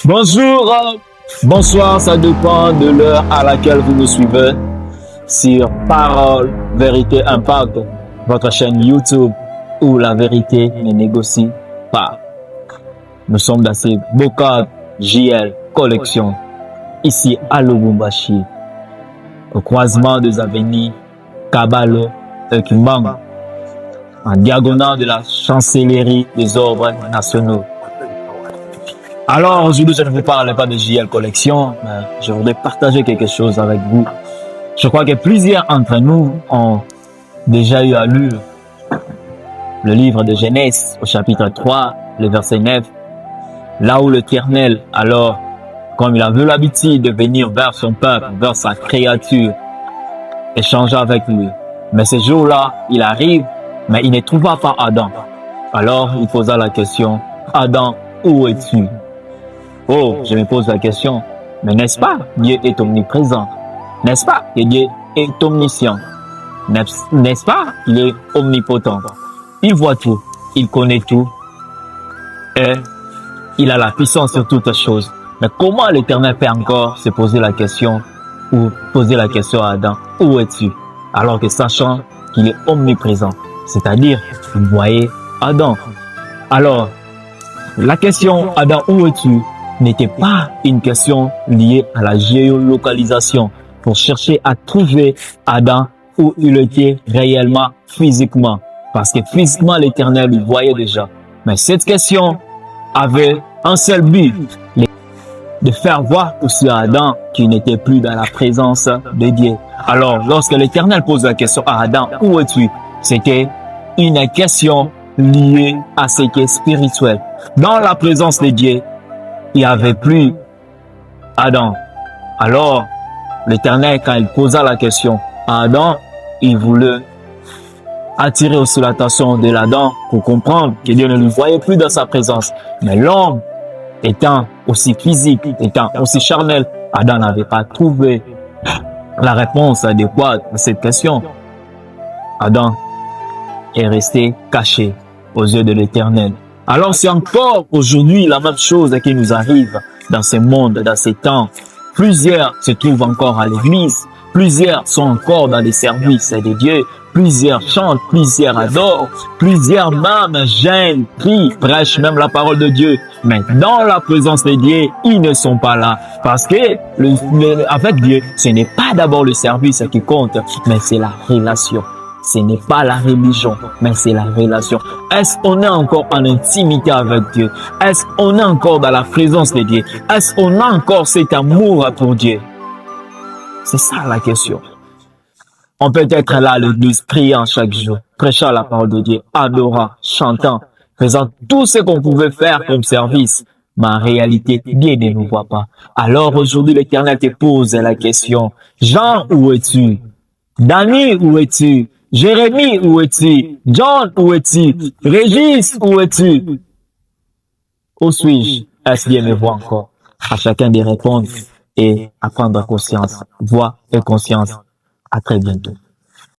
Bonjour, bonsoir, ça dépend de l'heure à laquelle vous me suivez sur Parole, Vérité, Impact, votre chaîne YouTube où la vérité ne négocie pas. Nous sommes dans ces Bocat JL Collection, ici à Lubumbashi, au croisement des avenues Kabalo et Kimbangu, en diagonale de la chancellerie des ordres nationaux. Alors aujourd'hui, je ne vous parle pas de JL Collection, mais je voudrais partager quelque chose avec vous. Je crois que plusieurs d'entre nous ont déjà eu à lire le livre de Genèse au chapitre 3, le verset 9, là où l'Éternel, alors, comme il avait l'habitude de venir vers son peuple, vers sa créature, échanger avec lui. Mais ce jour-là, il arrive, mais il ne trouva pas Adam. Alors, il posa la question, Adam, où es-tu? Oh, je me pose la question, mais n'est-ce pas, Dieu est omniprésent? N'est-ce pas que Dieu est omniscient? N'est-ce pas qu'il est omnipotent? Il voit tout, il connaît tout, et il a la puissance sur toutes choses. Mais comment l'Éternel peut encore se poser la question, ou poser la question à Adam, où es-tu? Alors que sachant qu'il est omniprésent, c'est-à-dire, vous voyez Adam. Alors, la question, Adam, où es-tu? N'était pas une question liée à la géolocalisation pour chercher à trouver Adam où il était réellement physiquement. Parce que physiquement, l'Éternel le voyait déjà. Mais cette question avait un seul but, de faire voir aussi à Adam qu'il n'était plus dans la présence de Dieu. Alors, lorsque l'Éternel pose la question à Adam, où es-tu? C'était une question liée à ce qui est spirituel. Dans la présence de Dieu, il n'y avait plus Adam. Alors, l'Éternel, quand il posa la question à Adam, il voulait attirer aussi l'attention de l'Adam pour comprendre que Dieu ne le voyait plus dans sa présence. Mais l'homme, étant aussi physique, étant aussi charnel, Adam n'avait pas trouvé la réponse adéquate à cette question. Adam est resté caché aux yeux de l'Éternel. Alors c'est encore aujourd'hui la même chose qui nous arrive dans ce monde, dans ces temps. Plusieurs se trouvent encore à l'église, plusieurs sont encore dans les services de Dieu, plusieurs chantent, plusieurs adorent, plusieurs même gênent, prient, prêchent même la parole de Dieu. Mais dans la présence de Dieu, ils ne sont pas là. Parce que avec Dieu, ce n'est pas d'abord le service qui compte, mais c'est la relation. Ce n'est pas la religion, mais c'est la relation. Est-ce qu'on est encore en intimité avec Dieu? Est-ce qu'on est encore dans la présence de Dieu? Est-ce qu'on a encore cet amour pour Dieu? C'est ça la question. On peut être là à l'église, priant chaque jour, prêchant la parole de Dieu, adorant, chantant, faisant tout ce qu'on pouvait faire comme service. Mais en réalité, Dieu ne nous voit pas. Alors aujourd'hui, l'Éternel te pose la question. Jean, où es-tu? Dany, où es-tu? Jérémie, où es-tu? John, où es-tu? Régis, où es-tu? Où suis-je? Est-ce Dieu me voit encore? À chacun de répondre et à prendre conscience. Voix et conscience. À très bientôt.